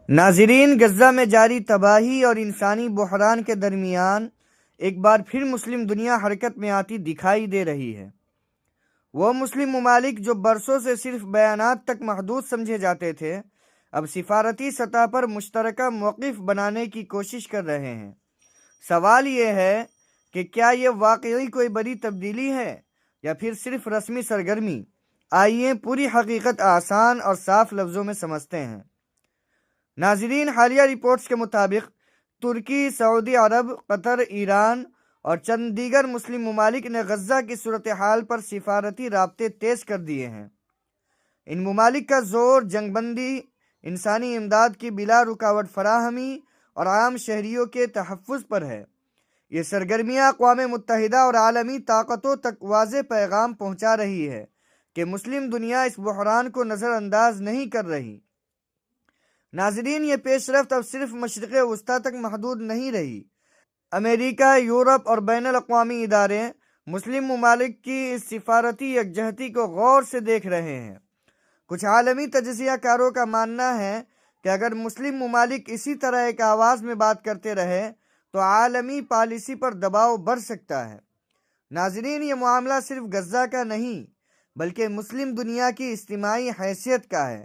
ناظرین، غزہ میں جاری تباہی اور انسانی بحران کے درمیان ایک بار پھر مسلم دنیا حرکت میں آتی دکھائی دے رہی ہے۔ وہ مسلم ممالک جو برسوں سے صرف بیانات تک محدود سمجھے جاتے تھے، اب سفارتی سطح پر مشترکہ موقف بنانے کی کوشش کر رہے ہیں۔ سوال یہ ہے کہ کیا یہ واقعی کوئی بڑی تبدیلی ہے یا پھر صرف رسمی سرگرمی؟ آئیے پوری حقیقت آسان اور صاف لفظوں میں سمجھتے ہیں۔ ناظرین، حالیہ رپورٹس کے مطابق ترکی، سعودی عرب، قطر، ایران اور چند دیگر مسلم ممالک نے غزہ کی صورتحال پر سفارتی رابطے تیز کر دیے ہیں۔ ان ممالک کا زور جنگ بندی، انسانی امداد کی بلا رکاوٹ فراہمی اور عام شہریوں کے تحفظ پر ہے۔ یہ سرگرمیاں اقوام متحدہ اور عالمی طاقتوں تک واضح پیغام پہنچا رہی ہے کہ مسلم دنیا اس بحران کو نظر انداز نہیں کر رہی۔ ناظرین، یہ پیش رفت اب صرف مشرق وسطیٰ تک محدود نہیں رہی۔ امریکہ، یورپ اور بین الاقوامی ادارے مسلم ممالک کی اس سفارتی یکجہتی کو غور سے دیکھ رہے ہیں۔ کچھ عالمی تجزیہ کاروں کا ماننا ہے کہ اگر مسلم ممالک اسی طرح ایک آواز میں بات کرتے رہے تو عالمی پالیسی پر دباؤ بڑھ سکتا ہے۔ ناظرین، یہ معاملہ صرف غزہ کا نہیں بلکہ مسلم دنیا کی اجتماعی حیثیت کا ہے۔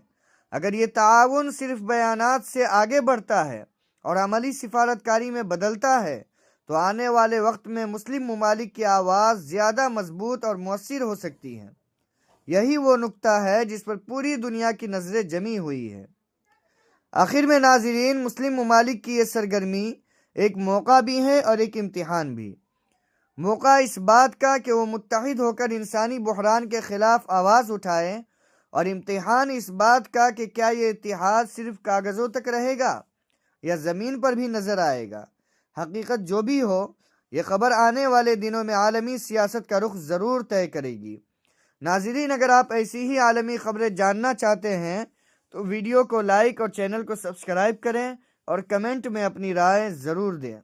اگر یہ تعاون صرف بیانات سے آگے بڑھتا ہے اور عملی سفارتکاری میں بدلتا ہے تو آنے والے وقت میں مسلم ممالک کی آواز زیادہ مضبوط اور مؤثر ہو سکتی ہے۔ یہی وہ نقطہ ہے جس پر پوری دنیا کی نظریں جمی ہوئی ہے۔ آخر میں ناظرین، مسلم ممالک کی یہ سرگرمی ایک موقع بھی ہے اور ایک امتحان بھی۔ موقع اس بات کا کہ وہ متحد ہو کر انسانی بحران کے خلاف آواز اٹھائیں، اور امتحان اس بات کا کہ کیا یہ اتحاد صرف کاغذوں تک رہے گا یا زمین پر بھی نظر آئے گا۔ حقیقت جو بھی ہو، یہ خبر آنے والے دنوں میں عالمی سیاست کا رخ ضرور طے کرے گی۔ ناظرین، اگر آپ ایسی ہی عالمی خبریں جاننا چاہتے ہیں تو ویڈیو کو لائک اور چینل کو سبسکرائب کریں اور کمنٹ میں اپنی رائے ضرور دیں۔